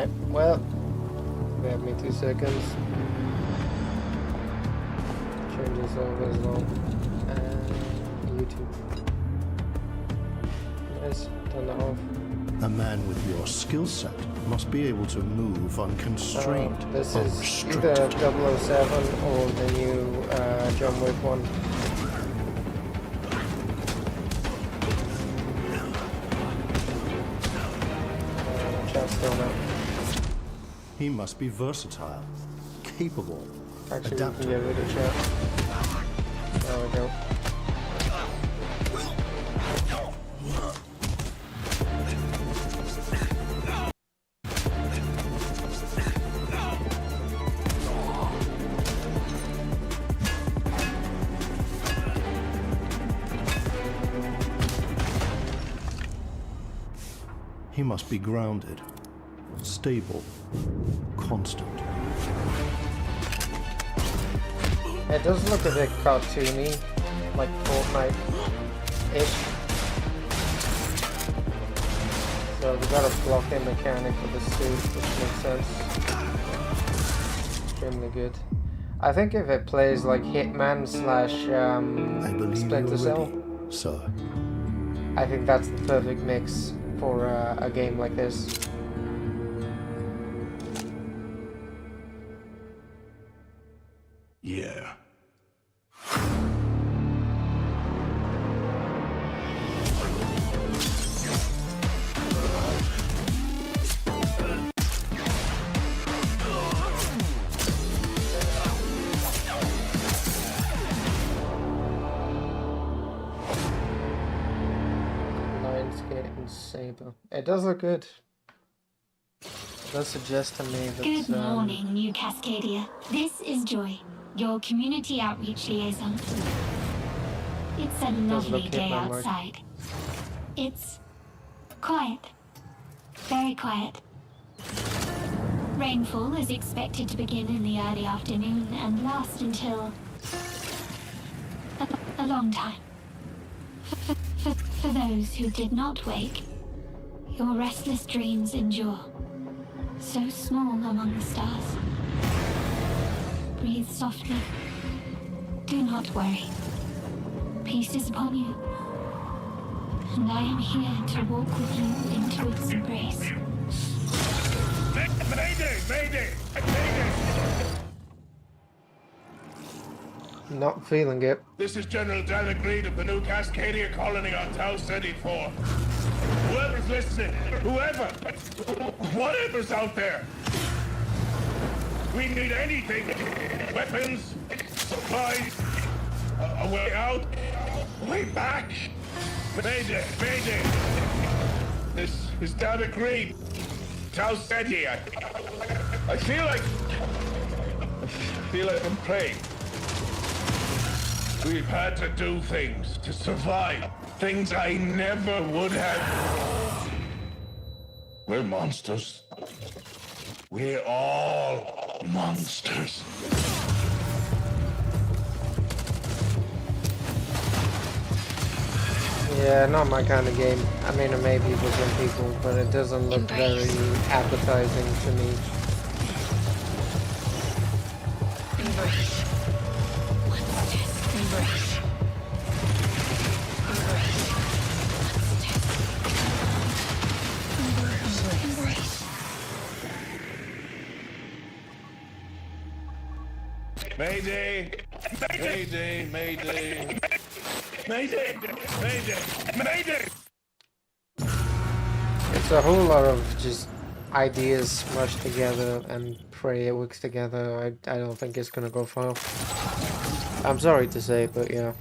Alright, well, give me 2 seconds. Change this over as well. And YouTube. Nice, turn that off. A man with your skill set must be able to move unconstrained, This is unrestricted. either 007 or the new John Wick one. Chat's still not. He must be versatile, capable, Actually, we adaptable. can get rid of chat. There we go. He must be grounded, stable, constant. It does look a bit cartoony, like Fortnite-ish. So we got a block-in mechanic for the suit, which makes sense. Extremely good. I think if it plays like Hitman slash I believe Splinter you're Cell, ready, sir. I think that's the perfect mix for a game like this. Yeah. Lionsgate and Saber. It does look good. It does suggest to me that Good morning, New Cascadia. This is Joy, your community outreach liaison. It's a lovely look day Hitman-like. outside. It's quiet. Very quiet. Rainfall is expected to begin in the early afternoon and last until a long time. For those who did not wake, your restless dreams endure. So small among the stars. Breathe softly. Do not worry. Peace is upon you. And I am here to walk with you into its embrace. Mayday! Mayday! Mayday! Not feeling it. This is General Dan Agreed of the New Cascadia colony on Tau City 4. Whoever's listening, whatever's out there, we need anything. Weapons, supplies, a way out, a way back. Mayday, mayday. This is Dan Agreed. Tau City. I feel like I'm praying. We've had to do things to survive. Things I never would have. We're monsters. We're all monsters. Yeah, not my kind of game. I mean, it may be for some people, but it doesn't look very appetizing to me. Embrace. What's this? Embrace. Mayday! Mayday! Mayday! Mayday! Mayday! Mayday! It's a whole lot of just ideas smushed together and pray it works together. I don't think it's gonna go far. I'm sorry to say, but yeah.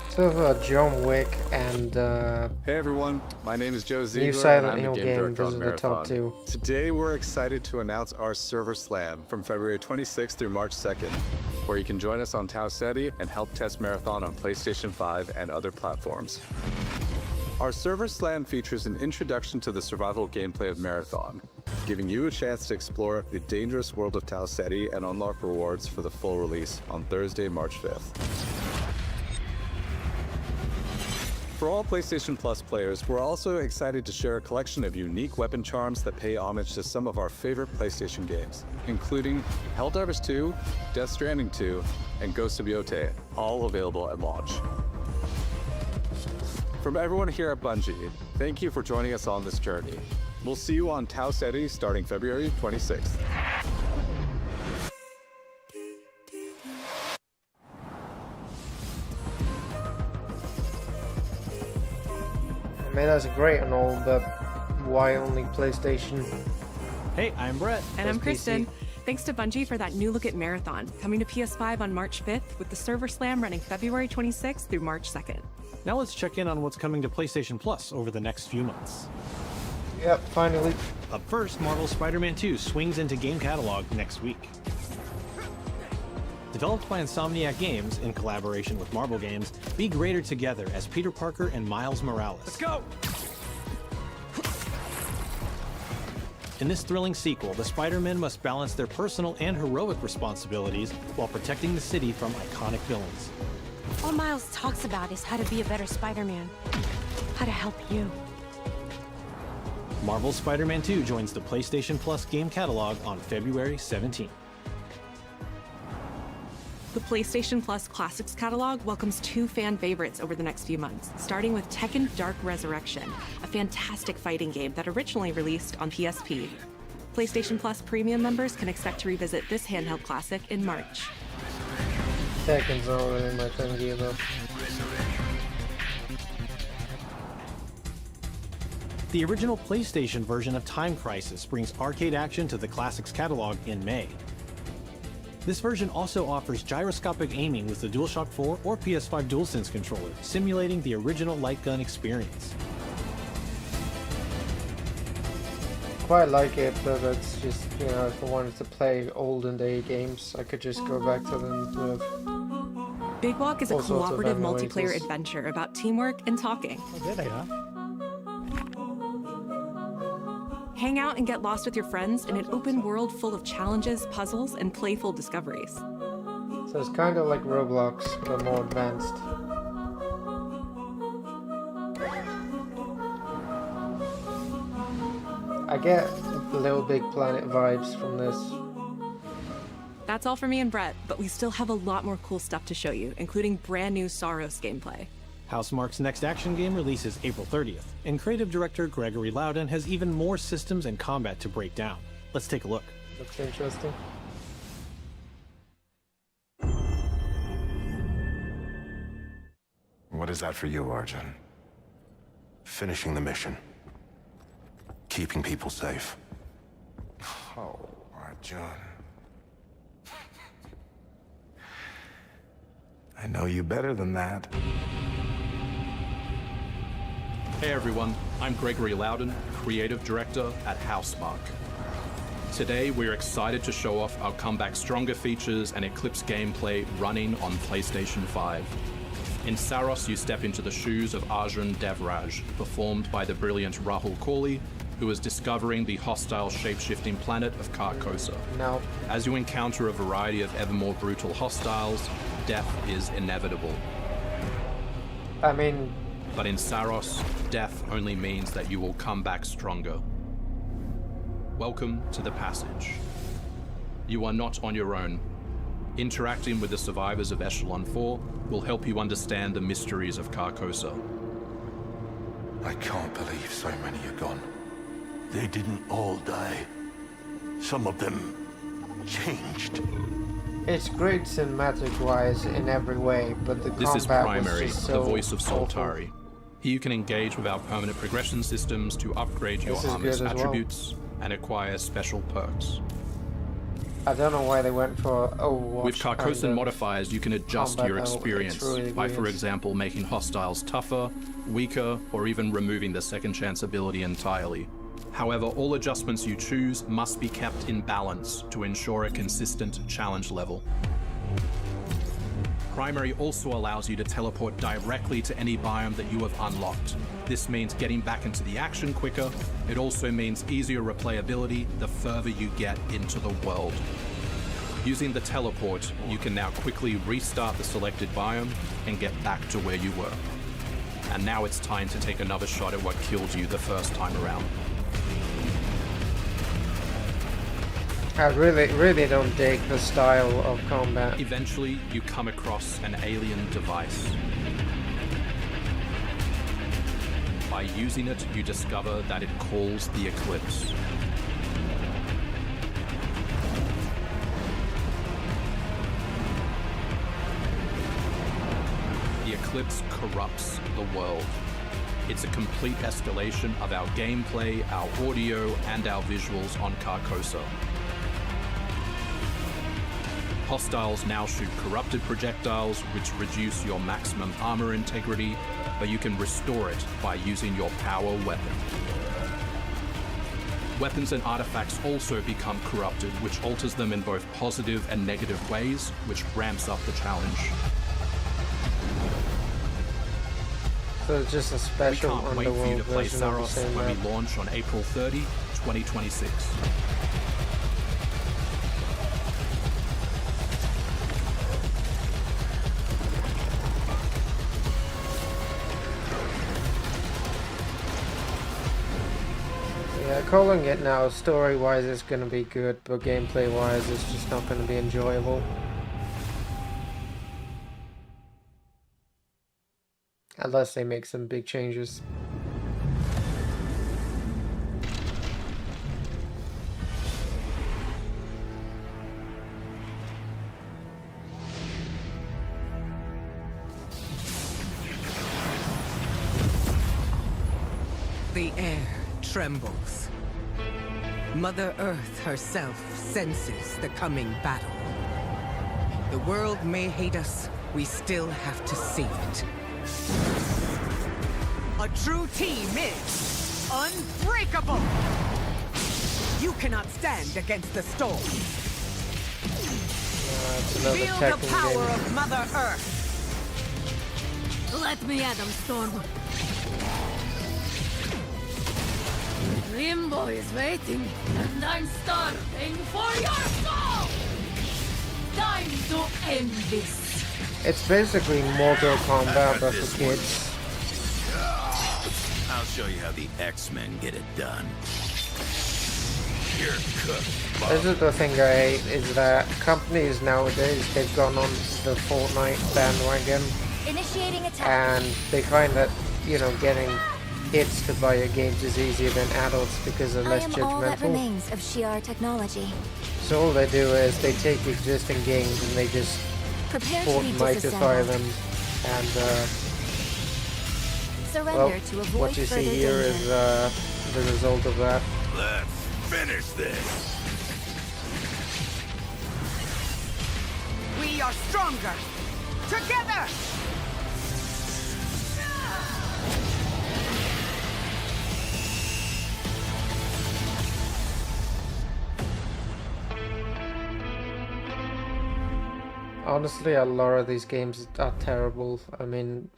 So John Wick and Hey everyone, my name is Joe Ziegler, new and Silent I'm Hill the game game. director Those on are the top Marathon. two. Today we're excited to announce our server slam from February 26th through March 2nd, where you can join us on Tau Ceti and help test Marathon on PlayStation 5 and other platforms. Our server slam features an introduction to the survival gameplay of Marathon, giving you a chance to explore the dangerous world of Tau Ceti and unlock rewards for the full release on Thursday, March 5th. For all PlayStation Plus players, we're also excited to share a collection of unique weapon charms that pay homage to some of our favorite PlayStation games, including Helldivers 2, Death Stranding 2, and Ghost of Yotei, all available at launch. From everyone here at Bungie, thank you for joining us on this journey. We'll see you on Tau Ceti starting February 26th. I mean, that's great and all, but why only PlayStation? Hey, I'm Brett. And I'm PC. Kristen. Thanks to Bungie for that new look at Marathon, coming to PS5 on March 5th, with the Server Slam running February 26th through March 2nd. Now let's check in on what's coming to PlayStation Plus over the next few months. Yep, finally. Up first, Marvel's Spider-Man 2 swings into game catalog next week. Developed by Insomniac Games in collaboration with Marvel Games, be greater together as Peter Parker and Miles Morales. Let's go! In this thrilling sequel, the Spider-Men must balance their personal and heroic responsibilities while protecting the city from iconic villains. All Miles talks about is how to be a better Spider-Man. How to help you. Marvel's Spider-Man 2 joins the PlayStation Plus game catalog on February 17th. The PlayStation Plus Classics catalog welcomes two fan favorites over the next few months, starting with Tekken Dark Resurrection, a fantastic fighting game that originally released on PSP. PlayStation Plus Premium members can expect to revisit this handheld classic in March. Tekken's not really my thing either. The original PlayStation version of Time Crisis brings arcade action to the Classics catalog in May. This version also offers gyroscopic aiming with the DualShock 4 or PS5 DualSense controller, simulating the original light gun experience. Quite like it, but it's just, you know, if I wanted to play olden day games, I could just go back to them with... Big Walk is a All sorts of cooperative emulators. multiplayer adventure about teamwork and talking. Hang out and get lost with your friends in an open world full of challenges, puzzles, and playful discoveries. So it's kind of like Roblox, but more advanced. I get Little Big Planet vibes from this. That's all for me and Brett, but we still have a lot more cool stuff to show you, including brand new Saros gameplay. Housemarque's next action game releases April 30th, and creative director Gregory Loudon has even more systems and combat to break down. Let's take a look. Looks interesting. What is that for you, Arjun? Finishing the mission. Keeping people safe. Oh, Arjun. I know you better than that. Hey everyone, I'm Gregory Loudon, Creative Director at Housemarque. Today we're excited to show off our Comeback Stronger features and Eclipse gameplay running on PlayStation 5. In Saros, you step into the shoes of Arjun Devraj, performed by the brilliant Rahul Kohli, who is discovering the hostile shape-shifting planet of Carcosa. No. As you encounter a variety of ever more brutal hostiles, death is inevitable. I mean, But in Saros, death only means that you will come back stronger. Welcome to the passage. You are not on your own. Interacting with the survivors of Echelon 4 will help you understand the mysteries of Carcosa. I can't believe so many are gone. They didn't all die. Some of them changed. it's great cinematic-wise in every way, but the This is combat was Primary, just the so voice of awful. Soltari. Here you can engage with our permanent progression systems to upgrade your This is armor's good as well. attributes and acquire special perks. I don't know why they went for Overwatch. With Carcosan kind of modifiers, you can adjust combat your element. experience It's really by, for weird. example, making hostiles tougher, weaker, or even removing the second chance ability entirely. However, all adjustments you choose must be kept in balance to ensure a consistent challenge level. Primary also allows you to teleport directly to any biome that you have unlocked. This means getting back into the action quicker. It also means easier replayability the further you get into the world. Using the teleport, you can now quickly restart the selected biome and get back to where you were. and now it's time to take another shot at what killed you the first time around. I really don't dig the style of combat. Eventually, you come across an alien device. By using it, you discover that it calls the Eclipse. The Eclipse corrupts the world. It's a complete escalation of our gameplay, our audio, and our visuals on Carcosa. Hostiles now shoot corrupted projectiles, which reduce your maximum armor integrity, but you can restore it by using your power weapon. Weapons and artifacts also become corrupted, which alters them in both positive and negative ways, which ramps up the challenge. So it's just a We special can't wait for you underworld to play version of the Saros same when map. we launch on April 30, 2026. Yeah, calling it now, story-wise it's gonna be good, but gameplay-wise it's just not gonna be enjoyable. Unless they make some big changes. The air trembles. Mother Earth herself senses the coming battle. The world may hate us, we still have to save it. A true team is unbreakable! You cannot stand against the storm. It's another Feel the Tekken power game. of Mother Earth! Let me at them, Storm. Limbo is waiting, and I'm starving for your soul! Time to end this. It's basically Mortal Kombat but for kids. I'll show you how the X-Men get it done. You're cooked, This is the thing I hate, is that companies nowadays, they've gone on the Fortnite bandwagon Initiating attack. and they find that, you know, getting kids to buy your games is easier than adults because they're I less am all that judgmental. remains of Shi'ar technology. So all they do is they take existing games and they just Prepare to be Fortnite-ify disassembled. them, and Surrender well, to avoid what you see further here danger. is the result of that. Let's finish this. We are stronger! Together! Honestly, a lot of these games are terrible. I mean,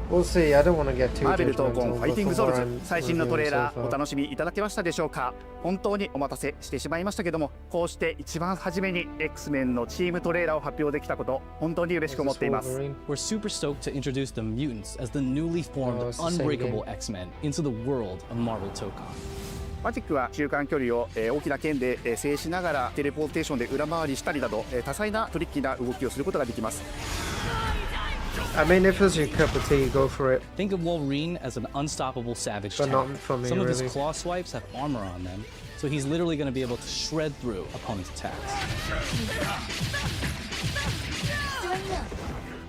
we'll see. I don't want to get too マーベル闘魂 judgmental ファイティングソウル before ズ I'm 最新のトレー reviewing ラ so ー far. お楽しみいただけましたでしょうか。本当にお待たせしてしまいましたけども、こうして一番初めに X-Men のチームトレーラーを発表できたこと本当に嬉しく思っています。 Wolverine? We're super stoked to introduce the mutants as the newly formed Oh, it's the same unbreakable game. X-Men into the world of Marvel Tokon. マジックは中間距離を大きな剣で制しながらテレポーテーションで裏回りしたりなど多彩なトリッキーな動きをすることができます。 I mean, if it's your cup of tea, go for it. Think of Wolverine as an unstoppable savage But tank. not for me, Some of his really. claw swipes have armor on them, so he's literally going to be able to shred through opponents' attacks.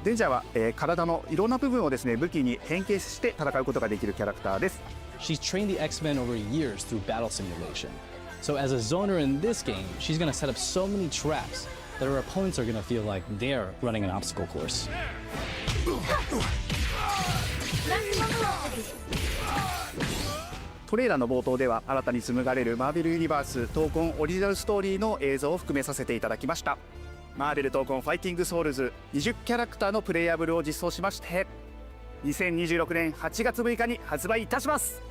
デンジャーは体のいろんな部分をですね武器に変形して戦うことができるキャラクターです。 She's trained the X-Men over years through battle simulation. So as a zoner in this game, she's going to set up so many traps that her opponents are going to feel like they're running an obstacle course. トレーラーの冒頭では新たに紡がれるマーベルユニバース闘魂オリジナルストーリーの映像を含めさせていただきました。マーベル闘魂ファイティングソウルズ20キャラクターのプレイヤブルを実装しまして2026年8月6日に発売いたします。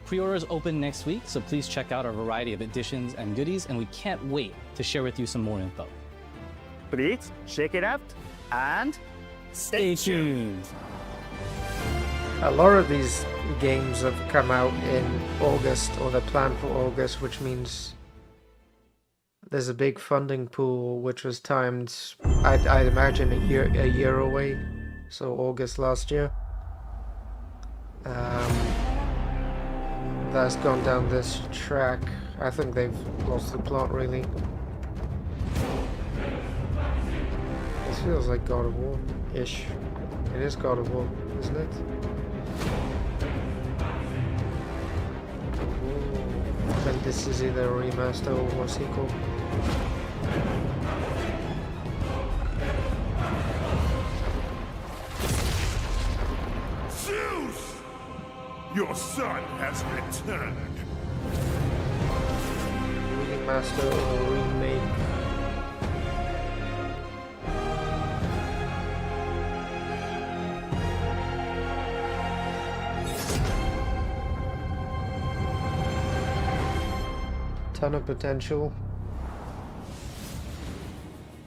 Pre-orders open next week, so please check out our variety of editions and goodies, and we can't wait to share with you some more info. Please check it out and Stay tuned. A lot of these games have come out in August, or they're planned for August, which means there's a big funding pool, which was timed, I'd imagine, a year away, so August last year. That's gone down this track. I think they've lost the plot, really. This feels like God of War-ish. It is God of War, isn't it? I think this is either a remaster or a sequel. Zeus! Your son has returned. Remaster or remake. Ton of potential.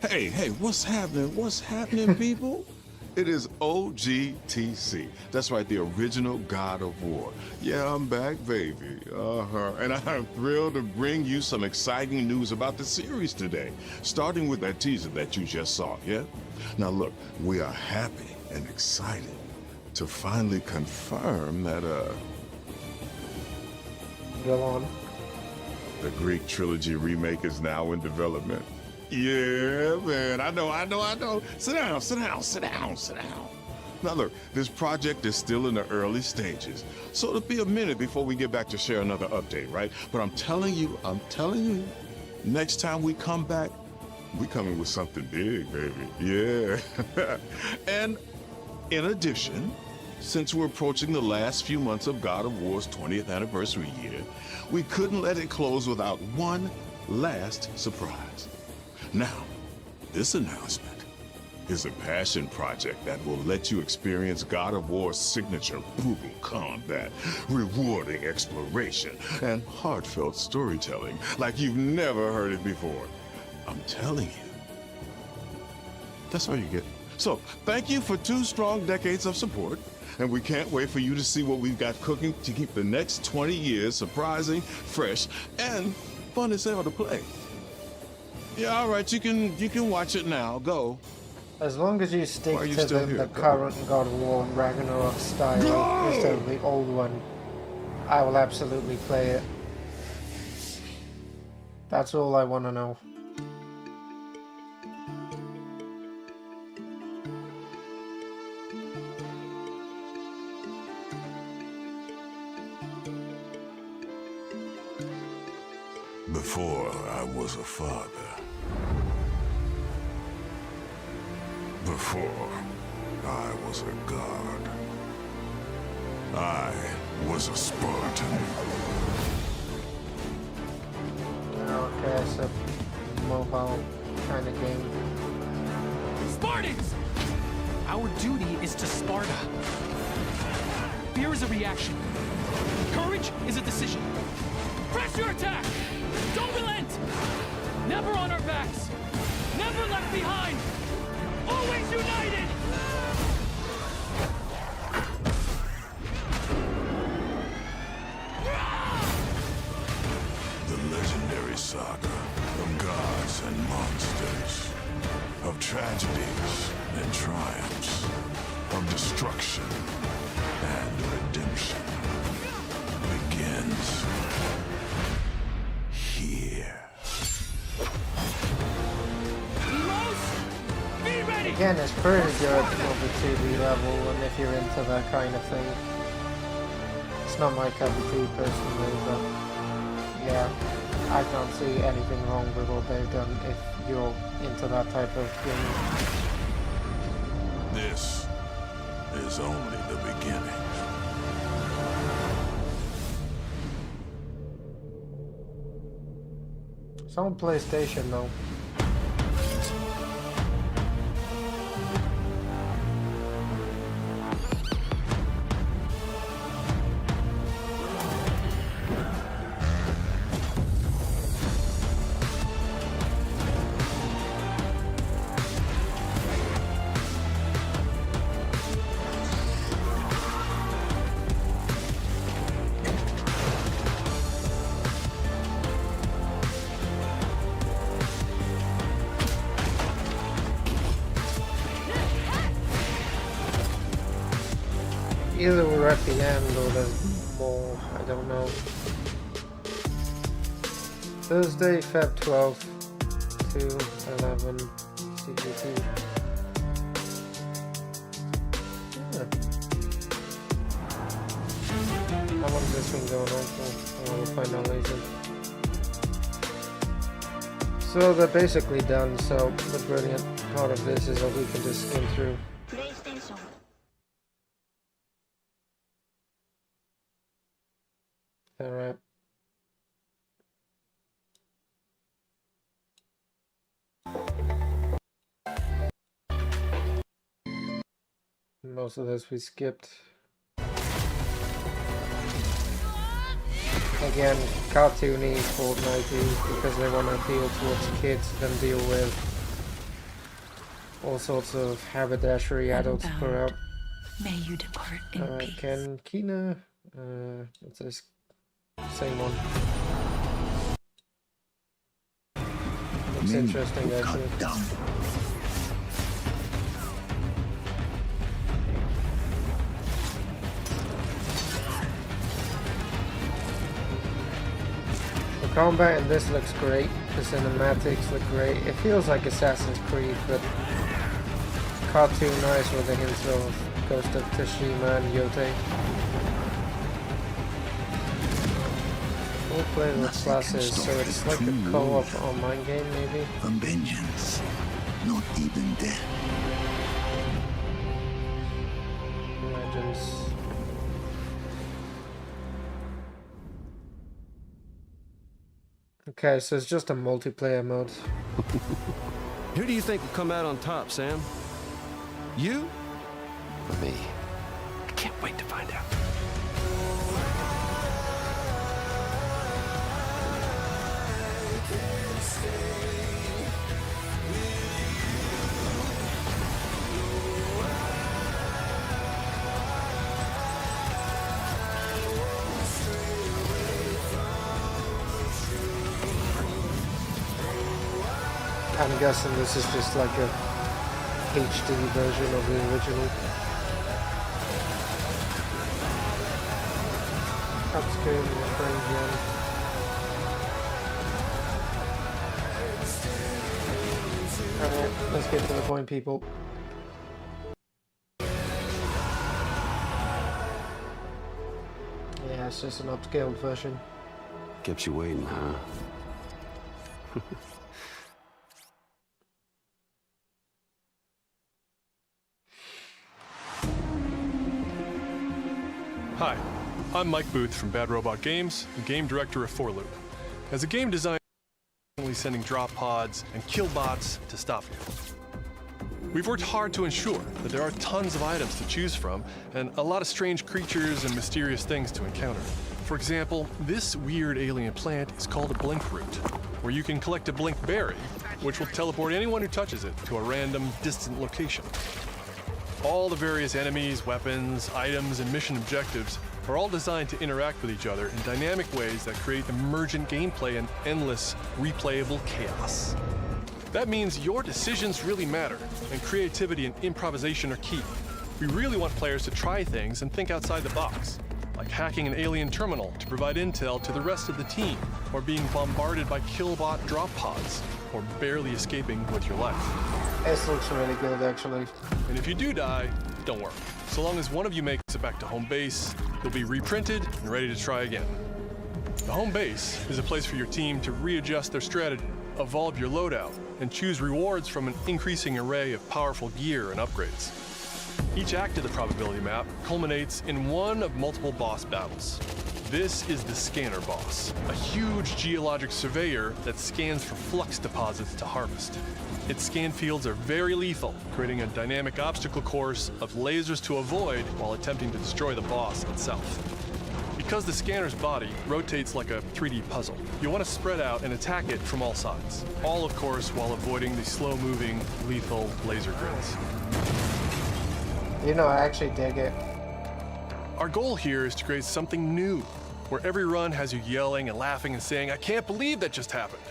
Hey, what's happening? What's happening, people? It is OGTC. That's right, the original God of War. Yeah, I'm back, baby. And I'm thrilled to bring you some exciting news about the series today, starting with that teaser that you just saw, yeah? Now look, we are happy and excited to finally confirm that, Go on. the Greek trilogy remake is now in development. Yeah, man, I know. Sit down. Now look, this project is still in the early stages, so it'll be a minute before we get back to share another update, right? But I'm telling you, next time we come back, we coming with something big, baby. Yeah. And in addition, since we're approaching the last few months of God of War's 20th anniversary year, we couldn't let it close without one last surprise. Now, this announcement is a passion project that will let you experience God of War's signature brutal combat, rewarding exploration, and heartfelt storytelling like you've never heard it before. I'm telling you. That's all you get. So, thank you for 2 strong decades of support, and we can't wait for you to see what we've got cooking to keep the next 20 years surprising, fresh, and fun as hell to play. Yeah, all right, you can watch it now. Go. As long as you stick to the current God of War Ragnarok style instead of the old one, I will absolutely play it. That's all I want to know. Before I was a father. Before I was a god. I was a Spartan. Okay, it's a mobile kind of game. Spartans! Our duty is to Sparta. Fear is a reaction. Courage is a decision. Press your attack! Don't relent! Never on our backs! Never left behind! Always united! The legendary saga of gods and monsters, of tragedies and triumphs, of destruction and redemption begins here. Again, it's pretty good for the 2D level, and if you're into that kind of thing. It's not my cup of tea personally, but yeah, I can't see anything wrong with what they've done if you're into that type of game. This is only the beginning. It's on PlayStation though. Either we're at the end or there's more, I don't know. Thursday, Feb 12th, 2:11 CGT. How long has this been going on for? We'll find out later. So they're basically done, so the brilliant part of this is that we can just skim through. Alright. Most of this we skipped. Again, cartoony, Fortnite-y, because they want to appeal towards kids than deal with all sorts of haberdashery adults put out. May you depart in peace. Ken Kina, what's this? Same one. Looks interesting, actually. The combat in this looks great. The cinematics look great. It feels like Assassin's Creed, but cartoonized with a hint of Ghost of Tsushima and Yote. We'll play with classes, so it's like a co-op online game, maybe? From vengeance, not even death. Legends. Okay, so it's just a multiplayer mode. Who do you think will come out on top, Sam? You? Or me? I can't wait to find out. I'm guessing this is just like a HD version of the original. Upscale and frame again. Alright, let's get to the point, people. Yeah, it's just an upscaled version. Kept you waiting, huh? Hi, I'm Mike Booth from Bad Robot Games, and game director of 4Loop. As a game designer, I'm sending drop pods and kill bots to stop you. We've worked hard to ensure that there are tons of items to choose from and a lot of strange creatures and mysterious things to encounter. For example, this weird alien plant is called a blink root, where you can collect a blink berry, which will teleport anyone who touches it to a random, distant location. All the various enemies, weapons, items, and mission objectives are all designed to interact with each other in dynamic ways that create emergent gameplay and endless, replayable chaos. That means your decisions really matter, and creativity and improvisation are key. We really want players to try things and think outside the box, like hacking an alien terminal to provide intel to the rest of the team, or being bombarded by killbot drop pods, or barely escaping with your life. This looks really good, actually. And if you do die, don't worry. So long as one of you makes it back to home base, you'll be reprinted and ready to try again. The home base is a place for your team to readjust their strategy, evolve your loadout, and choose rewards from an increasing array of powerful gear and upgrades. Each act of the probability map culminates in one of multiple boss battles. This is the Scanner Boss, a huge geologic surveyor that scans for flux deposits to harvest. Its scan fields are very lethal, creating a dynamic obstacle course of lasers to avoid while attempting to destroy the boss itself. Because the scanner's body rotates like a 3D puzzle, you'll want to spread out and attack it from all sides. All, of course, while avoiding the slow-moving, lethal laser grids. You know, I actually dig it. Our goal here is to create something new, where every run has you yelling and laughing and saying, "I can't believe that just happened."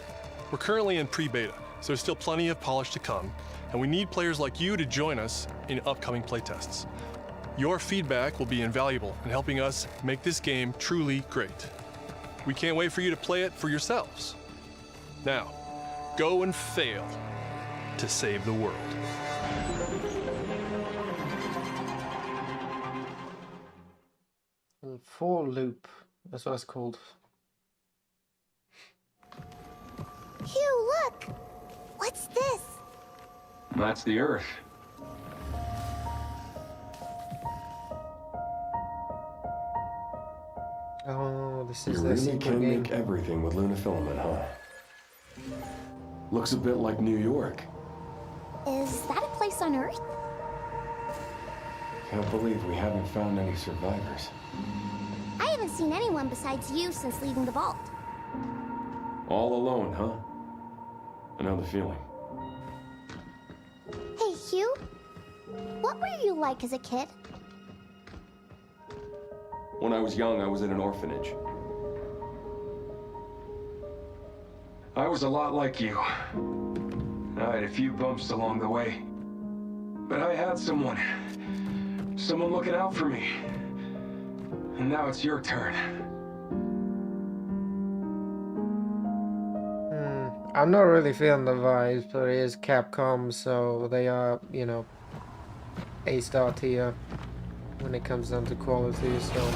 We're currently in pre-beta, so there's still plenty of polish to come, and we need players like you to join us in upcoming playtests. Your feedback will be invaluable in helping us make this game truly great. We can't wait for you to play it for yourselves. Now, go and fail to save the world. For loop, that's what it's called. Hugh, look! What's this? That's the Earth. Oh, this is You the really secret can game. make everything with lunafilament, huh? Looks a bit like New York. Is that a place on Earth? Can't believe we haven't found any survivors. I haven't seen anyone besides you since leaving the vault. All alone, huh? I know the feeling. Hey, Hugh. What were you like as a kid? When I was young, I was in an orphanage. I was a lot like you. I had a few bumps along the way. But I had someone looking out for me. And now it's your turn. I'm not really feeling the vibes, but it is Capcom, so they are, you know, A-star tier when it comes down to quality, so...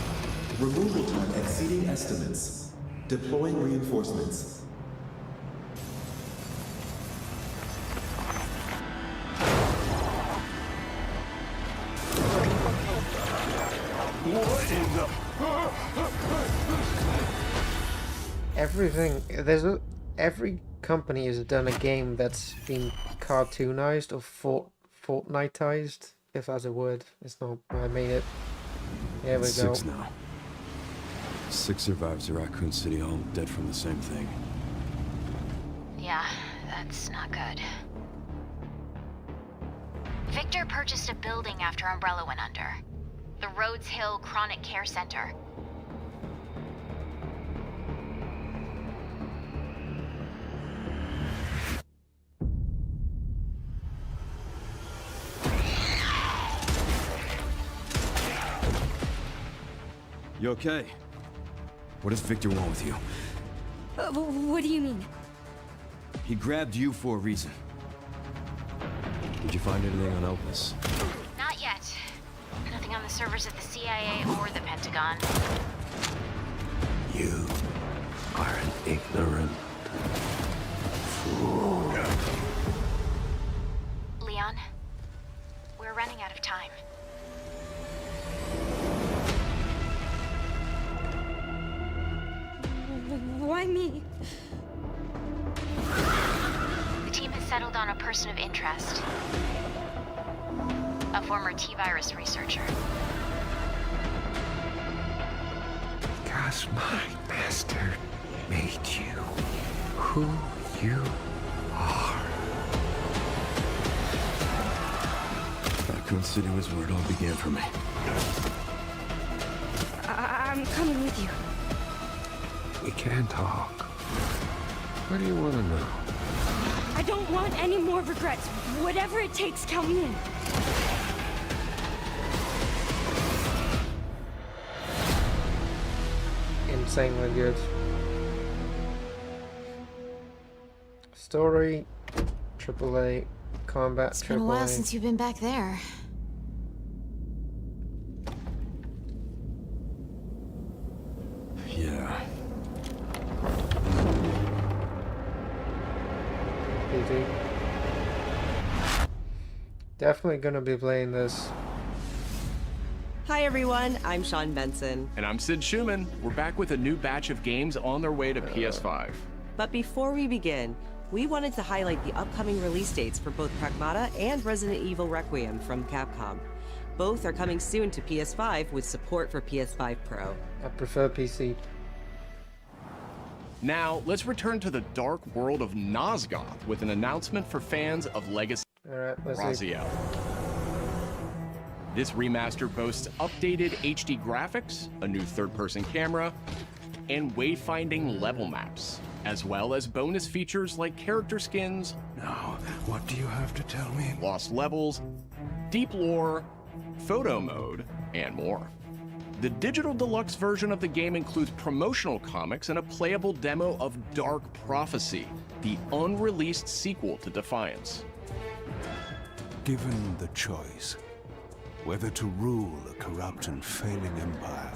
Removal time exceeding estimates. Deploying reinforcements. What in the... Everything, every company has done a game that's been cartoonized or Fortniteized, if that's a word. It's not, I made it. There we go. 6 now. 6 survivors of Raccoon City, all dead from the same thing. Yeah, that's not good. Victor purchased a building after Umbrella went under. The Rhodes Hill Chronic Care Center. You okay? What does Victor want with you? What do you mean? He grabbed you for a reason. Did you find anything on Opus? Not yet. Nothing on the servers at the CIA or the Pentagon. You are an ignorant fool. Leon, we're running out of time. Why me? The team has settled on a person of interest. A former T-virus researcher. Because my master made you who you are. Raccoon City was where it all began for me. I'm coming with you. We can talk. What do you want to know? I don't want any more regrets. Whatever it takes, count me in. Insanely good. Story, AAA, combat, It's been a while since you've been back there. Yeah. PD. Definitely gonna be playing this. Hi everyone, I'm Sean Benson. And I'm Sid Schumann. We're back with a new batch of games on their way to PS5. But before we begin, we wanted to highlight the upcoming release dates for both Pragmata and Resident Evil Requiem from Capcom. Both are coming soon to PS5 with support for PS5 Pro. I prefer PC. Now, let's return to the dark world of Nosgoth with an announcement for fans of Legacy Raziel. This remaster boasts updated HD graphics, a new third-person camera, and wayfinding level maps, as well as bonus features like character skins. Now, what do you have to tell me? Lost levels, deep lore, photo mode, and more. The digital deluxe version of the game includes promotional comics and a playable demo of Dark Prophecy, the unreleased sequel to Defiance. Given the choice, whether to rule a corrupt and failing empire,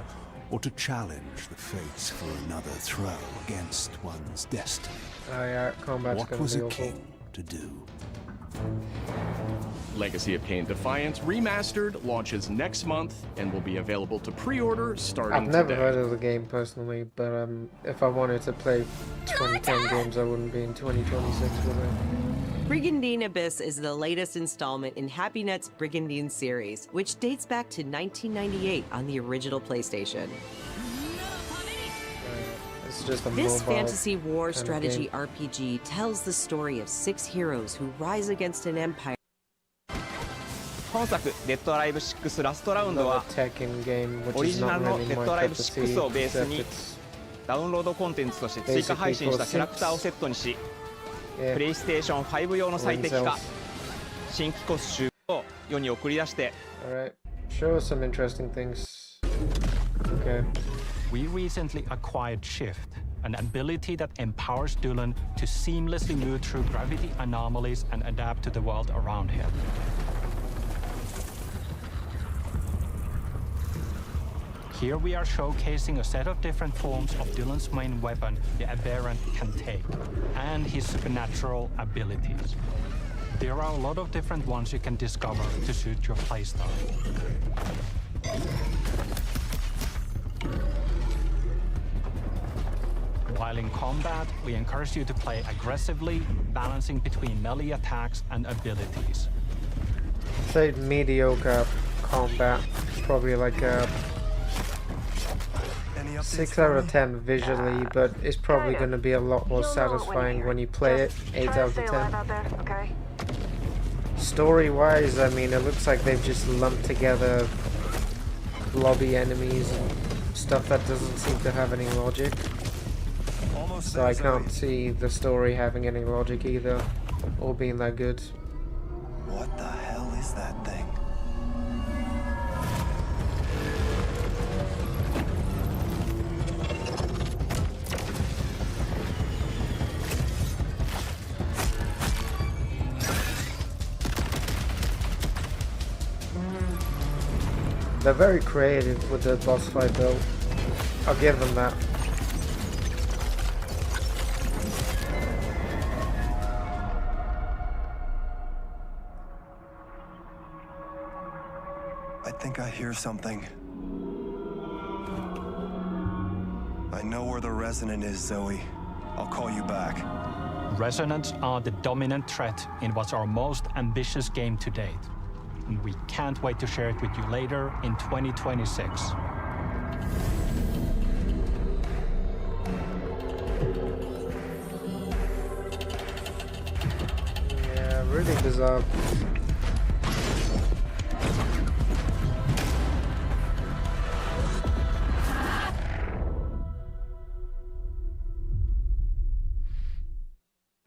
or to challenge the fates for another throw against one's destiny, combat's what gonna was be a awful. king to do? Legacy of Kain Defiance Remastered launches next month and will be available to pre-order starting I've never today. heard of the game personally, but if I wanted to play 2010 games, I wouldn't be in 2026 with it. Brigandine Abyss is the latest installment in HappyNet's Brigandine series, which dates back to 1998 on the original PlayStation. It's just a This mobile fantasy war kind of strategy game. RPG tells the story of 6 heroes who rise against an empire. 本作「デッドアライブ6ラストラウンド」は Another Tekken game, which オリ is ジナ not ルの really デッ my ドアライブ cup of 6をベース tea, に except ダウンロードコンテンツとして追加配信したキャラクターをセットにし、プレイステーション5用の最適化、新規コスチュームを世に送り出して。 Alright, show us some interesting things. Okay. We recently acquired Shift, an ability that empowers Dylan to seamlessly move through gravity anomalies and adapt to the world around him. Here we are showcasing a set of different forms of Dylan's main weapon, the Aberrant can take, and his supernatural abilities. There are a lot of different ones you can discover to suit your playstyle. While in combat, we encourage you to play aggressively, balancing between melee attacks and abilities. Say mediocre combat, probably like a 6 out of 10 visually, but it's probably going to be a lot more satisfying when you play it. 8 out of 10. Story-wise, I mean, it looks like they've just lumped together lobby enemies and stuff that doesn't seem to have any logic. So I can't see the story having any logic either, or being that good. What the hell is that thing? They're very creative with the boss fight though. I'll give them that. I think I hear something. I know where the resonant is, Zoe. I'll call you back. Resonants are the dominant threat in what's our most ambitious game to date. And we can't wait to share it with you later in 2026. Yeah, really bizarre.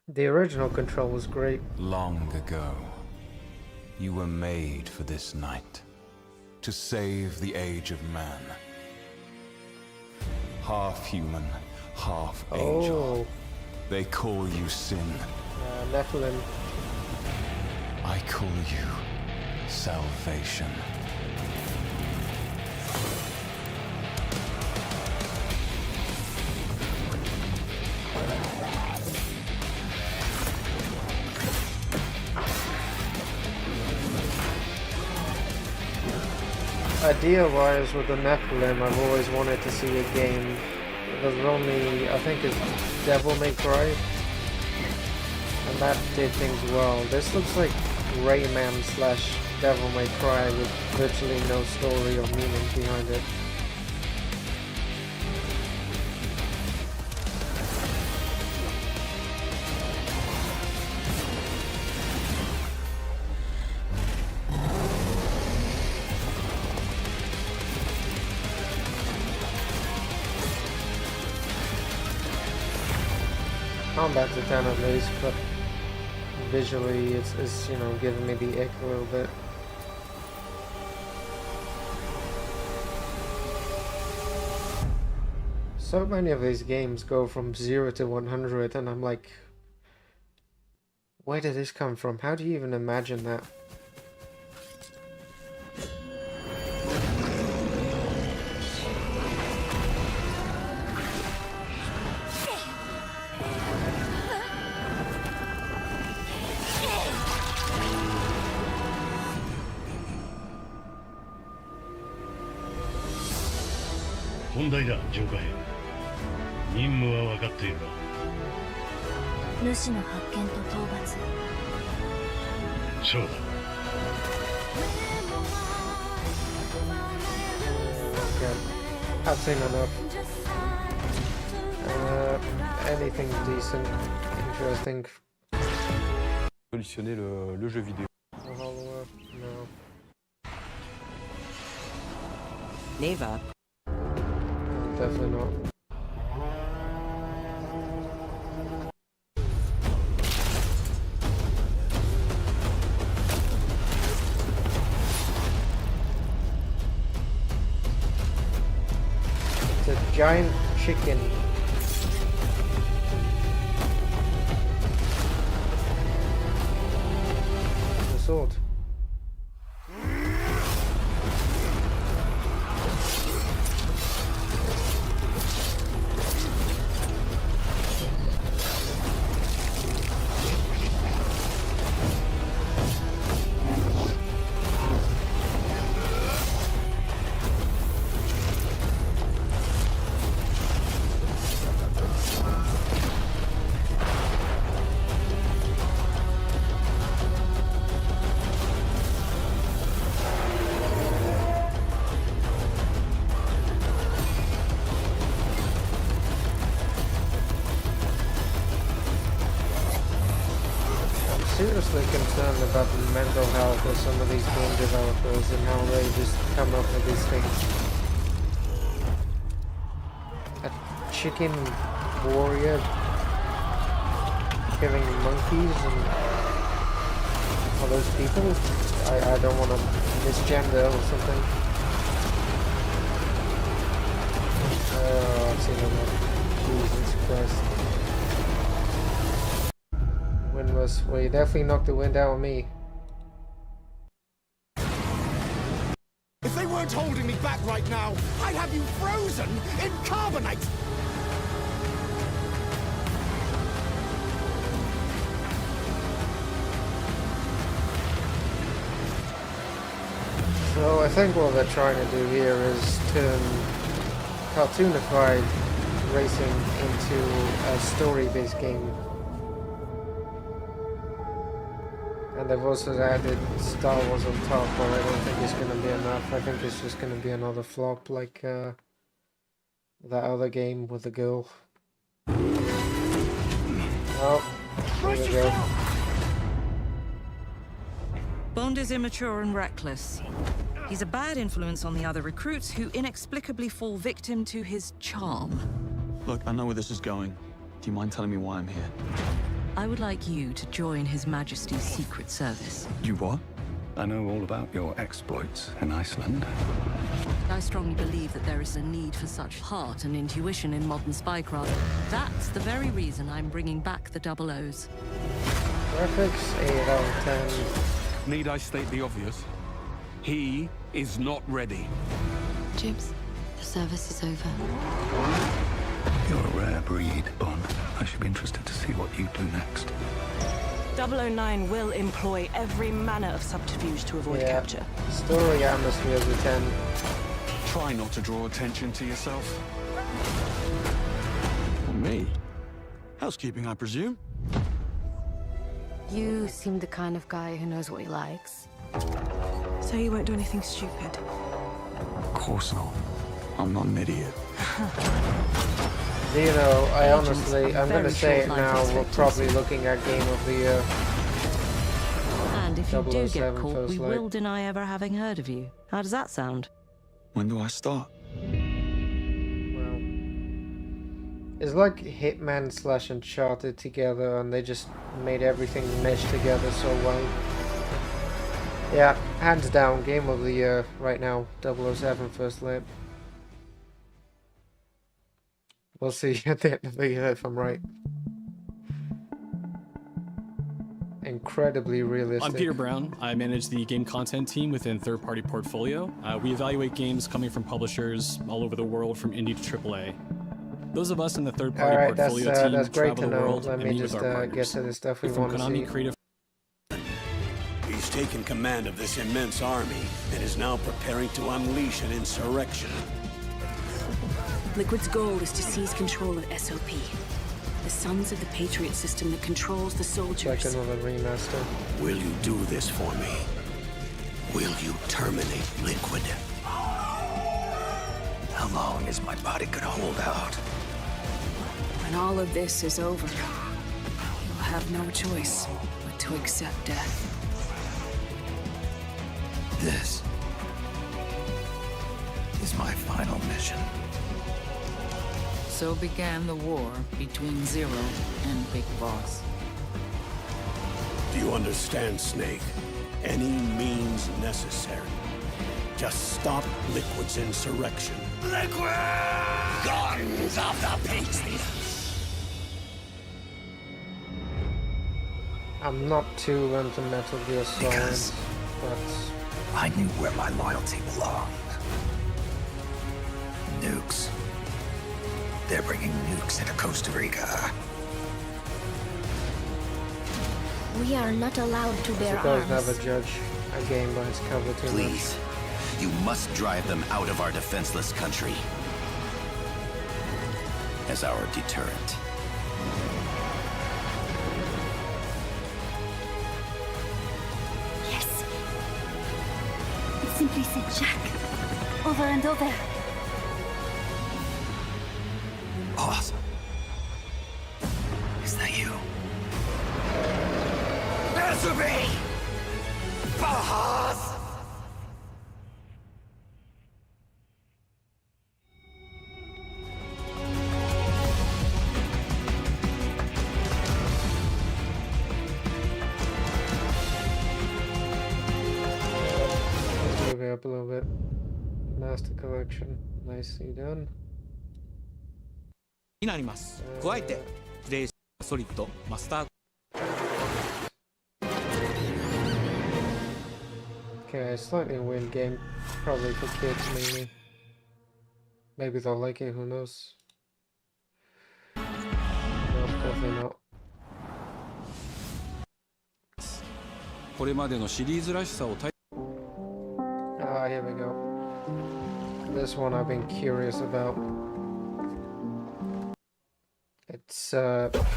The original control was great. Long ago, you were made for this night, to save the age of man. Half human, half angel. They call you sin. Nephilim. I call you salvation. Idea-wise, with the Nephilim, I've always wanted to see a game. There's only, I think it's Devil May Cry, and that did things well. This looks like Rayman slash Devil May Cry with virtually no story or meaning behind it. Combat's a 10 at least, but visually it's you know, giving me the ick a little bit. So many of these games go from 0 to 100 and I'm like, where did this come from? How do you even imagine that? I've seen enough. Anything decent, interesting. Révolutionner le jeu vidéo. No. Neva. Definitely not. It's a giant chicken. The sword. Seriously concerned about the mental health of some of these game developers and how they just come up with these things. A chicken warrior killing monkeys and all those people? I don't want to misgender or something. Oh, I've seen enough. Jesus Christ. Windless. Well, you definitely knocked the wind out of me. If they weren't holding me back right now, I'd have you frozen in carbonite! So I think what they're trying to do here is turn cartoonified racing into a story-based game. And they've also added Star Wars on top, but I don't think it's going to be enough. I think it's just going to be another flop like that other game with the girl. Oh, here we go. Bond is immature and reckless. He's a bad influence on the other recruits who inexplicably fall victim to his charm. Look, I know where this is going. Do you mind telling me why I'm here? I would like you to join His Majesty's Secret Service. You what? I know all about your exploits in Iceland. I strongly believe that there is a need for such heart and intuition in modern spycraft. That's the very reason I'm bringing back the Double O's. Graphics 8 out of 10. Need I state the obvious? He is not ready. Jibs, the service is over. You're a rare breed, Bond. I should be interested to see what you do next. 009 will employ every manner of subterfuge to avoid capture. Story atmosphere is a 10. Try not to draw attention to yourself. Me? Housekeeping, I presume? You seem the kind of guy who knows what he likes. So you won't do anything stupid? Of course not. I'm not an idiot. You know, I honestly, I'm going to say it now, we're probably looking at Game of the Year. And if you do get 007 caught, First we Light. will deny ever having heard of you. How does that sound? When do I start? Well, it's like Hitman / Uncharted together, and they just made everything mesh together so well. Yeah, hands down, Game of the Year right now, 007 First Light. We'll see at the end of the year if I'm right. Incredibly realistic. I'm Peter Brown. I manage the game content team within Third Party Portfolio. We evaluate games coming from publishers all over the world, from indie to AAA. Those of us in the Third Party Portfolio team that's great travel to the know. world Let and me meet just with our get partners. to the stuff we We're from want to Konami see. Creative. He's taken command of this immense army and is now preparing to unleash an insurrection. Liquid's goal is to seize control of SOP, the Sons of the Patriot system that controls the soldiers. Second one, a remaster. Will you do this for me? Will you terminate Liquid? How long is my body gonna hold out? When all of this is over, you'll have no choice but to accept death. This is my final mission. So began the war between Zero and Big Boss. Do you understand, Snake? Any means necessary. Just stop Liquid's insurrection. Liquid! Guns of the Patriots! I'm not too into Metal Gear Solid, but I knew where my loyalty belonged. Nukes. They're bringing nukes into Costa Rica. We are not allowed to bear suppose arms. never judge a game by its cover too Please, you must drive them out of our defenseless country as our deterrent. Yes. It simply said Jack. Over and over. Boss. Is that you? Answer me! Boss! let's move it up a little bit. Master Collection, nicely done. になります。加えて、プレイソリッドマスター Okay, slightly weird game, probably for kids mainly. Maybe they'll like it, who knows? No, definitely not. これまでのシリーズらしさを Ah, here we go. This one I've been curious about. It's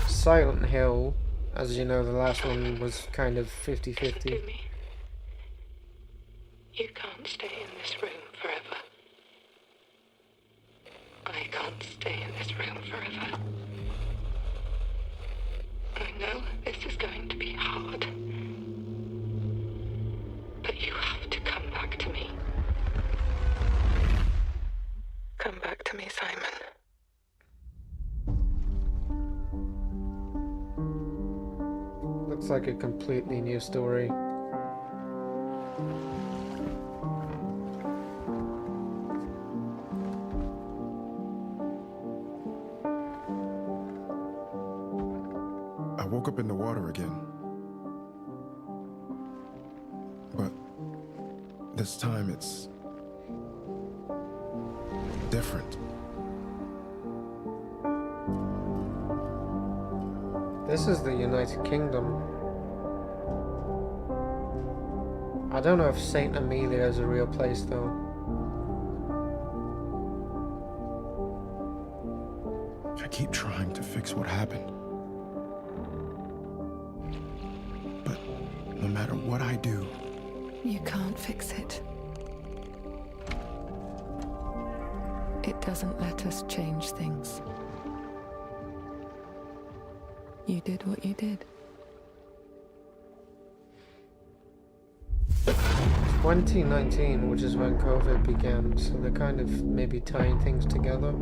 Silent Hill. As you know, the last one was kind of 50-50. You can't stay in this room forever. I can't stay in this room forever. I know this is going to be hard. But you have to come back to me. Come back to me, Simon. Looks like a completely new story. I woke up in the water again. But this time it's different. This is the United Kingdom. I don't know if Saint Amelia is a real place though. I keep trying to fix what happened. But no matter what I do, You can't fix it. It doesn't let us change things. You did what you did. 2019, which is when COVID began, so they're kind of maybe tying things together.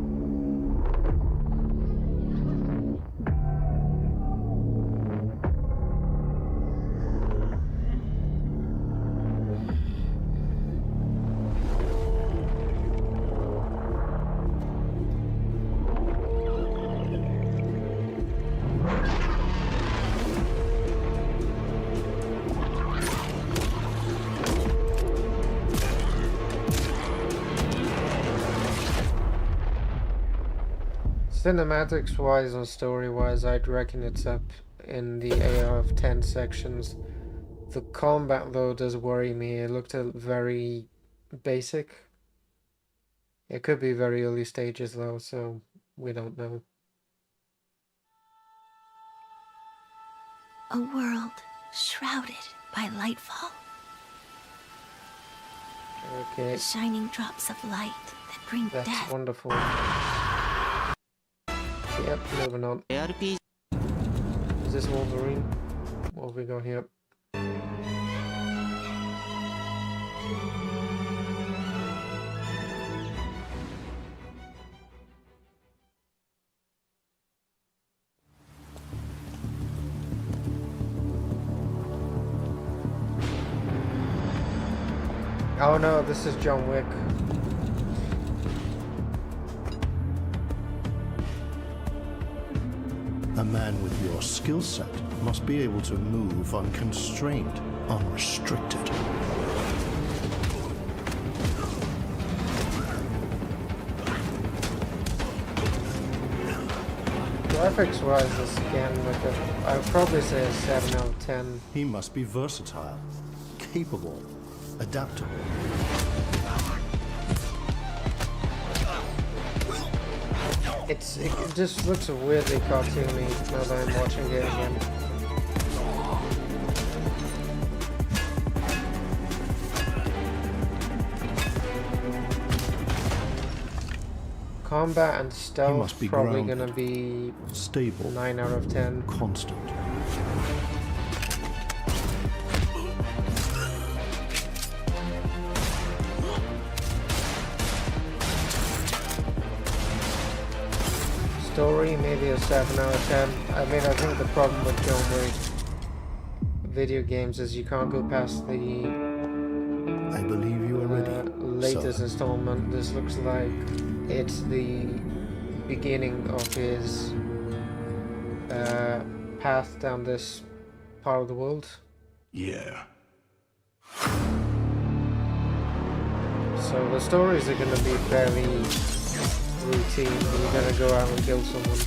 Cinematics wise and story wise, I'd reckon it's up in the 8 out of 10 sections. The combat though does worry me. It looked very basic. It could be very early stages though, so we don't know. A world shrouded by lightfall. Okay. Shining drops of light that bring That's death. wonderful. Yep, moving on. Is this Wolverine? What have we got here? Oh no, this is John Wick. A man with your skill set must be able to move unconstrained, unrestricted. Graphics wise, this game, I would probably say a 7 out of 10. He must be versatile, capable, adaptable. It just looks weirdly cartoony now that I'm watching it again. Combat and stealth probably grounded, gonna be stable, 9 out of 10. Constant. Story, maybe a 7 out of 10. I mean, I think the problem with John Wick video games is you can't go past the I believe you are ready, latest installment. This looks like it's the beginning of his path down this part of the world. Yeah. So the stories are going to be fairly routine. You're going to go out and kill someone.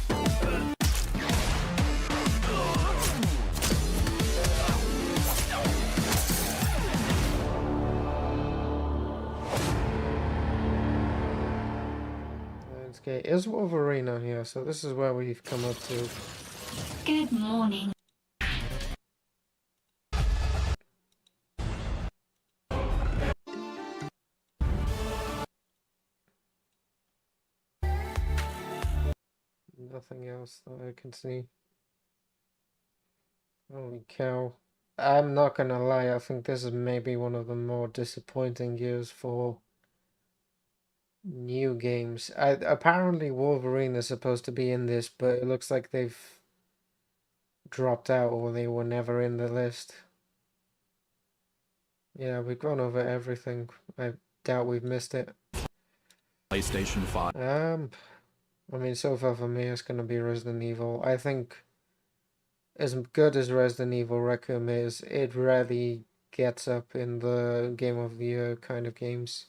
Okay, is Wolverine on here? So this is where we've come up to. Good morning. Nothing else that I can see. Holy cow. I'm not gonna lie, I think this is maybe one of the more disappointing years for new games. Apparently Wolverine is supposed to be in this, but it looks like they've dropped out or they were never in the list. Yeah, we've gone over everything. I doubt we've missed it. PlayStation 5. I mean, so far for me, it's gonna be Resident Evil. I think as good as Resident Evil Requiem is, it rarely gets up in the Game of the Year kind of games.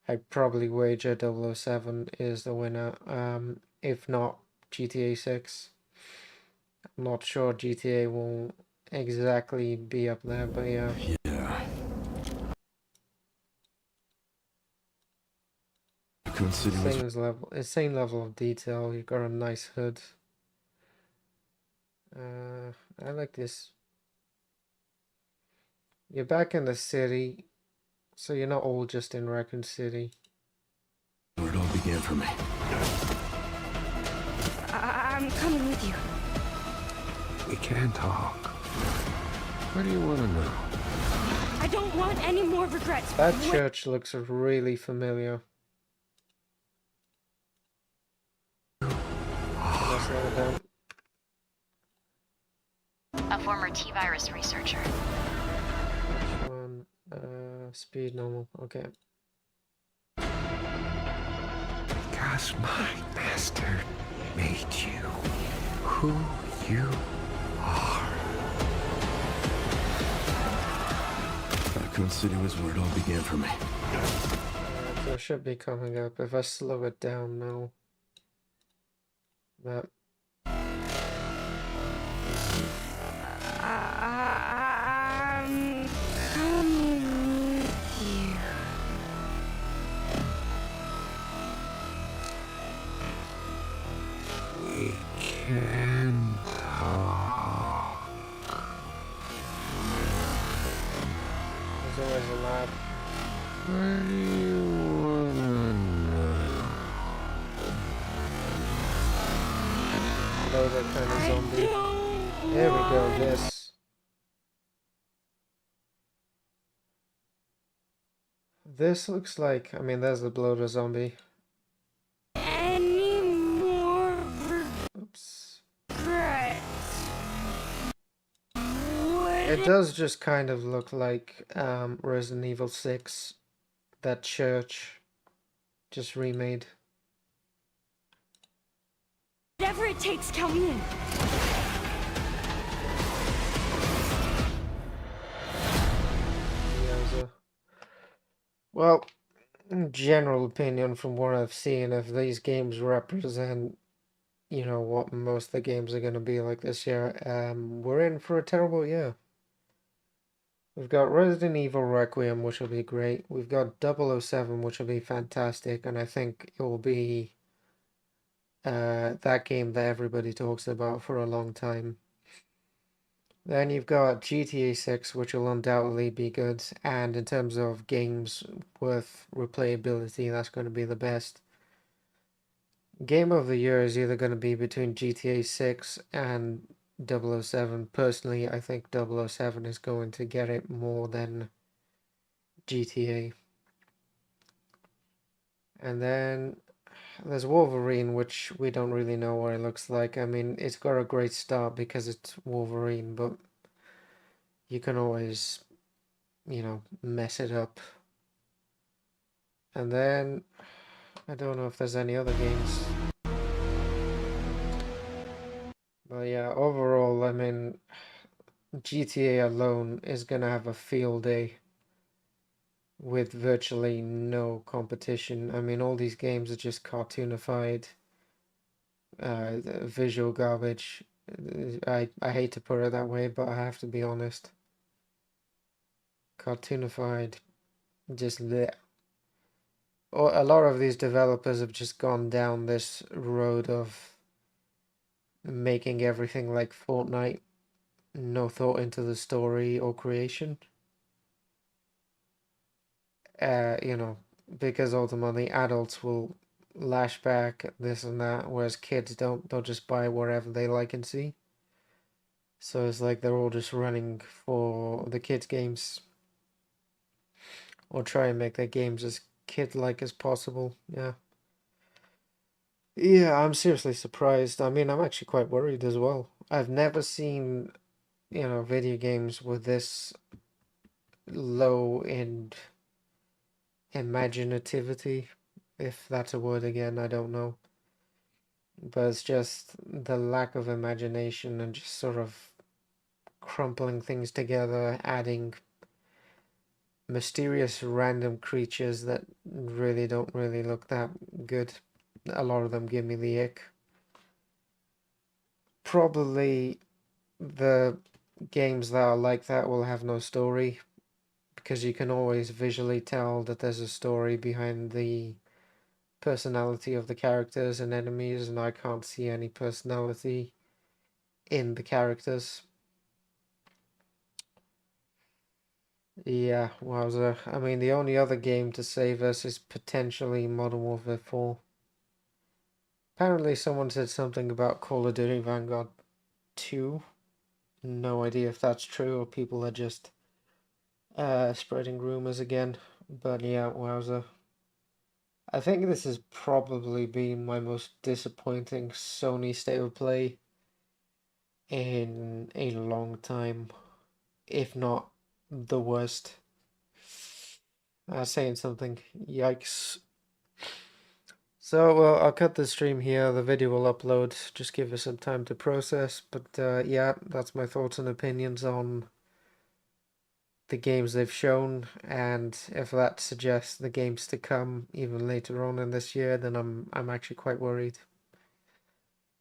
I'd probably wager 007 is the winner, if not GTA 6. I'm not sure GTA will exactly be up there, but yeah. Yeah. Same level of detail. You've got a nice hood. I like this. You're back in the city, so you're not all just in Raccoon City. Where it all began for me. I'm coming with you. We can't talk. What do you want to know? I don't want any more regrets. That church looks really familiar. A former T-virus researcher. Which one? Speed normal. Okay. Because my master made you who you are. Raccoon City was where it all began for me. So it should be coming up if I slow it down now. Yep. We can talk. There's always a lab. What do you wanna know? Loader kind of zombie. There we go, yes. This looks like, I mean, there's the bloater zombie. Oops. It does just kind of look like Resident Evil 6, that church, just remade. Whatever it takes, count me in. Well, general opinion from what I've seen, if these games represent, you know, what most of the games are going to be like this year, we're in for a terrible year. We've got Resident Evil Requiem, which will be great. We've got 007, which will be fantastic, and I think it will be that game that everybody talks about for a long time. Then you've got GTA 6, which will undoubtedly be good, and in terms of games with replayability, that's going to be the best. Game of the year is either going to be between GTA 6 and 007. Personally, I think 007 is going to get it more than GTA. And then there's Wolverine, which we don't really know what it looks like. I mean, it's got a great start because it's Wolverine, but you can always, you know, mess it up. And then, I don't know if there's any other games. But yeah, overall, I mean, GTA alone is gonna have a field day with virtually no competition. I mean, all these games are just cartoonified, visual garbage. I hate to put it that way, but I have to be honest. Cartoonified, just bleh. Or a lot of these developers have just gone down this road of making everything like Fortnite, no thought into the story or creation. You know, because ultimately adults will lash back this and that, whereas kids don't. They'll just buy whatever they like and see. So it's like they're all just running for the kids' games, or try and make their games as kid-like as possible. Yeah. Yeah, I'm seriously surprised. I mean, I'm actually quite worried as well. I've never seen, you know, video games with this low in imaginativity, if that's a word again, I don't know. But it's just the lack of imagination and just sort of crumpling things together, adding mysterious random creatures that really don't really look that good. A lot of them give me the ick. Probably the games that are like that will have no story, because you can always visually tell that there's a story behind the personality of the characters and enemies, and I can't see any personality in the characters. Yeah, wowzer. I mean, the only other game to save us is potentially Modern Warfare 4. Apparently someone said something about Call of Duty Vanguard 2. No idea if that's true or people are just spreading rumors again. But yeah, wowzer. I think this has probably been my most disappointing Sony state of play in a long time, if not the worst. Saying something. Yikes. So, well, I'll cut the stream here. The video will upload. Just give us some time to process. But yeah, that's my thoughts and opinions on the games they've shown. And if that suggests the games to come even later on in this year, then I'm actually quite worried.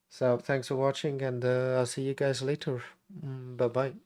So thanks for watching, and I'll see you guys later. Bye bye.